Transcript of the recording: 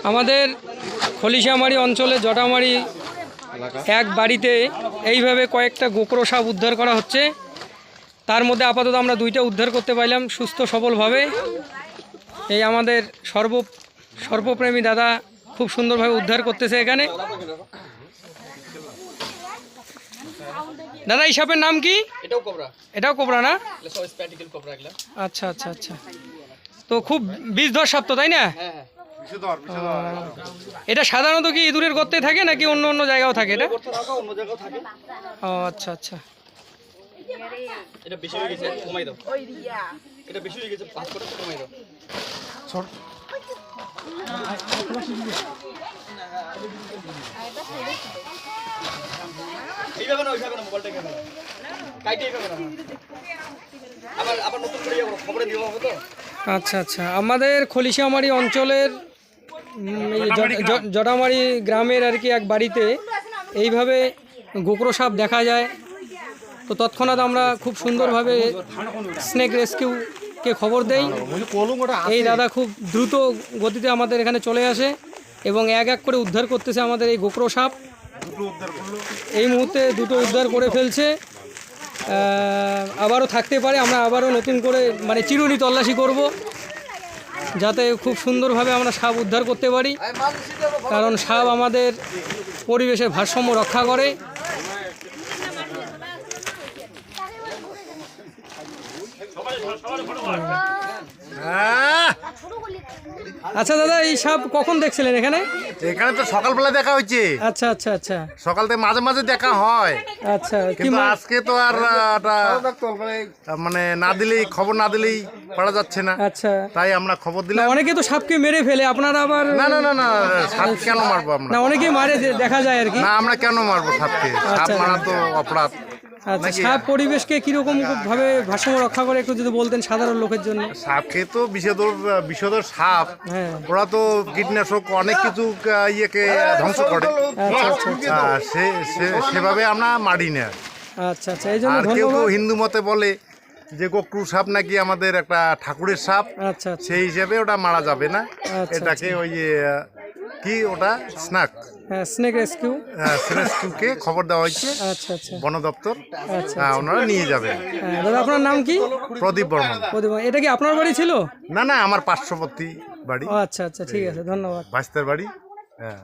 আমাদের খলিশামারি অঞ্চলে জটামারি এক বাড়িতে এইভাবে কয়েকটা গোকরো সাপ উদ্ধার করা হচ্ছে। তার মধ্যে আপাতত আমরা দুইটা উদ্ধার করতে পারলাম সুস্থ সবলভাবে। এই আমাদের সর্বপ্রেমী দাদা খুব সুন্দরভাবে উদ্ধার করতেছে এখানে। দাদা এই সাপের নাম কি? এটাও কোবরা না? আচ্ছা আচ্ছা আচ্ছা, তো খুব বিষধর সাপ তো, তাই না? এটা সাধারণত কি ইঁদুরের গর্তে থাকে নাকি অন্য অন্য জায়গাও থাকে? এটা ও আচ্ছা আচ্ছা। আচ্ছা আচ্ছা, আমাদের খলিশামারি অঞ্চলের জটামারি গ্রামের আর কি এক বাড়িতে এইভাবে গোকরো সাপ দেখা যায়। তো তৎক্ষণাৎ আমরা খুব সুন্দরভাবে স্নেক রেস্কিউকে খবর দেই। এই দাদা খুব দ্রুত গতিতে আমাদের এখানে চলে আসে এবং এক এক করে উদ্ধার করতেছে আমাদের এই গোকরো সাপ। এই মুহূর্তে দুটো উদ্ধার করে ফেলছে। আবারও থাকতে পারে, আমরা আবারও নতুন করে মানে চিরুনি তল্লাশি করব যাতে খুব সুন্দরভাবে আমরা সাপ উদ্ধার করতে পারি, কারণ সাপ আমাদের পরিবেশের ভারসাম্য রক্ষা করে। আচ্ছা দাদা, এই সাপ কখন দেখছিলেন এখানে? এখানে তো সকালবেলা দেখা হয়েছে। আচ্ছা আচ্ছা আচ্ছা, সকাল থেকে মাঝে মাঝে দেখা হয়। আচ্ছা, কিন্তু আজকে তো আর মানে না দিলেই, খবর না দিলেই পারা যাচ্ছে না। আচ্ছা, তাই আমরা খবর দিলাম। অনেকে তো সাপকে মেরে ফেলে, আপনারা আবার? না না না না, সাপ কেন মারবো আমরা? না, অনেকেই মারে দেখা যায় আর কি। না, আমরা কেন মারবো সাপকে? সাপ মারা তো অপরাধ। আচ্ছা, সাপ পরিবেশকে কিরকম ভাবে ভারসাম্য রক্ষা করে একটু যদি বলতেন সাধারণ লোকের জন্য। সাপকে তো বিষধর সাপ, ওরা তো কীটনাশক অনেক কিছু ইয়েকে ধ্বংস করে। সেভাবে আমরা মারি না। আচ্ছা আচ্ছা, এই জন্য কেউ কেউ হিন্দু মতে বলে যে গোকরু সাপ নাকি আমাদের একটা ঠাকুরের সাপ। আচ্ছা, সেই হিসেবে ওটা মারা যাবে না। এটাকে ওই কি ওটা স্নেক রেস্কিউকে খবর দেওয়া হয়েছে। আচ্ছা আচ্ছা, বন দপ্তর। আচ্ছা, ওনারা নিয়ে যাবেন। দাদা আপনার নাম কি? প্রদীপ বর্মন। এটা কি আপনার বাড়ি ছিল? না না, আমার পার্শ্ববর্তী বাড়ি। আচ্ছা আচ্ছা, ঠিক আছে, ধন্যবাদ। ভাইস্তার বাড়ি। হ্যাঁ।